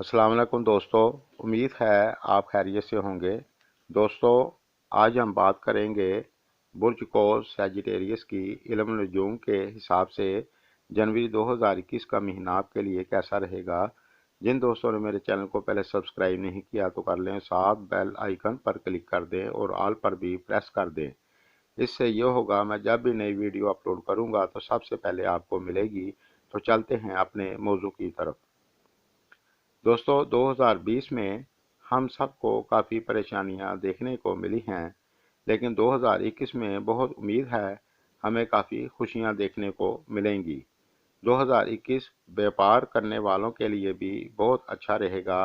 अस्सलाम वालेकुम दोस्तों, उम्मीद है आप खैरियत से होंगे। दोस्तों, आज हम बात करेंगे बुर्ज कोस सैजिटेरियस की इल्म नजूम के हिसाब से जनवरी 2021 का महीना आपके लिए कैसा रहेगा। जिन दोस्तों ने मेरे चैनल को पहले सब्सक्राइब नहीं किया तो कर लें, साथ बेल आइकन पर क्लिक कर दें और ऑल पर भी प्रेस कर दें। इससे ये होगा मैं जब भी नई वीडियो अपलोड करूँगा तो सबसे पहले आपको मिलेगी। तो चलते हैं अपने मौजू की तरफ। दोस्तों, 2020 में हम सबको काफ़ी परेशानियां देखने को मिली हैं, लेकिन 2021 में बहुत उम्मीद है हमें काफ़ी खुशियां देखने को मिलेंगी। 2021 व्यापार करने वालों के लिए भी बहुत अच्छा रहेगा।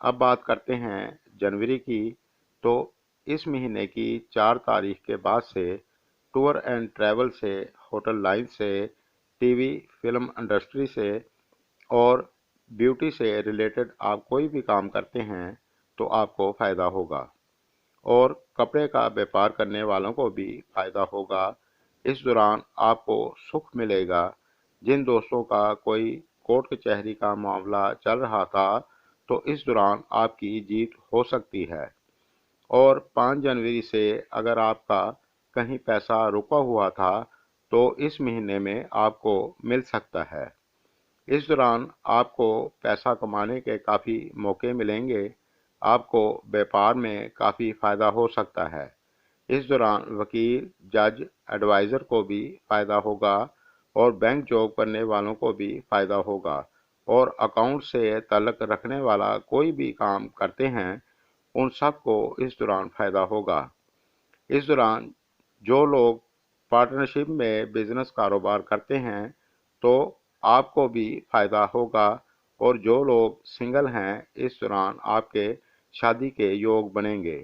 अब बात करते हैं जनवरी की। तो इस महीने की 4 तारीख के बाद से टूर एंड ट्रैवल से, होटल लाइन से, टीवी फिल्म इंडस्ट्री से और ब्यूटी से रिलेटेड आप कोई भी काम करते हैं तो आपको फ़ायदा होगा। और कपड़े का व्यापार करने वालों को भी फ़ायदा होगा। इस दौरान आपको सुख मिलेगा। जिन दोस्तों का कोई कोर्ट कचहरी का मामला चल रहा था तो इस दौरान आपकी जीत हो सकती है। और 5 जनवरी से अगर आपका कहीं पैसा रुका हुआ था तो इस महीने में आपको मिल सकता है। इस दौरान आपको पैसा कमाने के काफ़ी मौके मिलेंगे। आपको व्यापार में काफ़ी फ़ायदा हो सकता है। इस दौरान वकील, जज, एडवाइज़र को भी फ़ायदा होगा और बैंक जॉब करने वालों को भी फ़ायदा होगा। और अकाउंट से ताल्लुक़ रखने वाला कोई भी काम करते हैं उन सब को इस दौरान फ़ायदा होगा। इस दौरान जो लोग पार्टनरशिप में बिजनेस कारोबार करते हैं तो आपको भी फ़ायदा होगा। और जो लोग सिंगल हैं इस दौरान आपके शादी के योग बनेंगे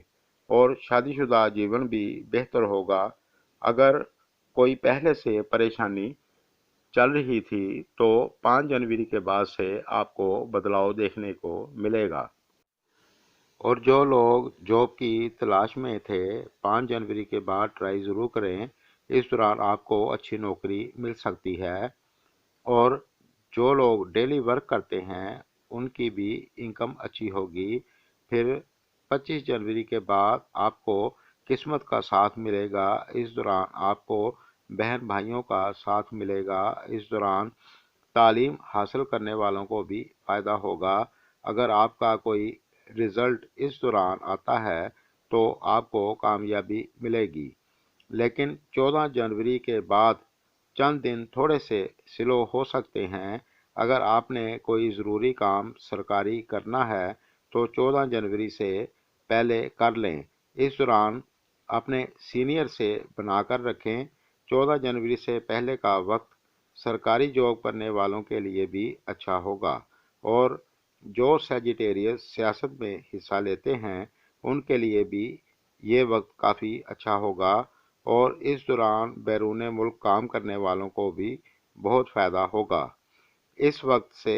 और शादीशुदा जीवन भी बेहतर होगा। अगर कोई पहले से परेशानी चल रही थी तो 5 जनवरी के बाद से आपको बदलाव देखने को मिलेगा। और जो लोग जॉब की तलाश में थे 5 जनवरी के बाद ट्राई ज़रूर करें। इस दौरान आपको अच्छी नौकरी मिल सकती है। और जो लोग डेली वर्क करते हैं उनकी भी इनकम अच्छी होगी। फिर 25 जनवरी के बाद आपको किस्मत का साथ मिलेगा। इस दौरान आपको बहन भाइयों का साथ मिलेगा। इस दौरान तालीम हासिल करने वालों को भी फ़ायदा होगा। अगर आपका कोई रिज़ल्ट इस दौरान आता है तो आपको कामयाबी मिलेगी। लेकिन 14 जनवरी के बाद चंद दिन थोड़े से स्लो हो सकते हैं। अगर आपने कोई ज़रूरी काम सरकारी करना है तो 14 जनवरी से पहले कर लें। इस दौरान अपने सीनियर से बनाकर रखें। 14 जनवरी से पहले का वक्त सरकारी जॉब करने वालों के लिए भी अच्छा होगा। और जो सैजिटेरियस सियासत में हिस्सा लेते हैं उनके लिए भी ये वक्त काफ़ी अच्छा होगा। और इस दौरान बैरून मुल्क काम करने वालों को भी बहुत फ़ायदा होगा। इस वक्त से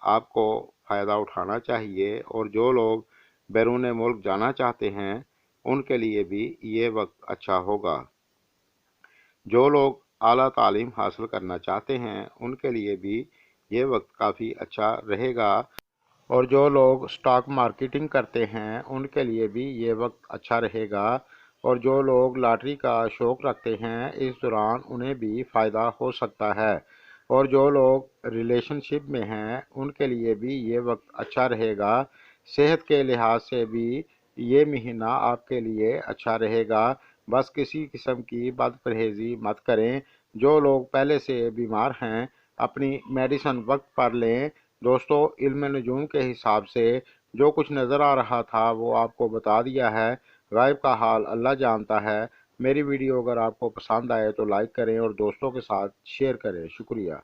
आपको फ़ायदा उठाना चाहिए। और जो लोग बैरून मुल्क जाना चाहते हैं उनके लिए भी ये वक्त अच्छा होगा। जो लोग आला तालीम हासिल करना चाहते हैं उनके लिए भी ये वक्त काफ़ी अच्छा रहेगा। और जो लोग स्टॉक मार्केटिंग करते हैं उनके लिए भी ये वक्त अच्छा रहेगा। और जो लोग लॉटरी का शौक़ रखते हैं इस दौरान उन्हें भी फ़ायदा हो सकता है। और जो लोग रिलेशनशिप में हैं उनके लिए भी ये वक्त अच्छा रहेगा। सेहत के लिहाज से भी ये महीना आपके लिए अच्छा रहेगा। बस किसी किस्म की बदपरहेज़ी मत करें। जो लोग पहले से बीमार हैं अपनी मेडिसिन वक्त पर लें। दोस्तों, इल्म नजूम के हिसाब से जो कुछ नज़र आ रहा था वो आपको बता दिया है। गायब का हाल अल्लाह जानता है। मेरी वीडियो अगर आपको पसंद आए तो लाइक करें और दोस्तों के साथ शेयर करें। शुक्रिया।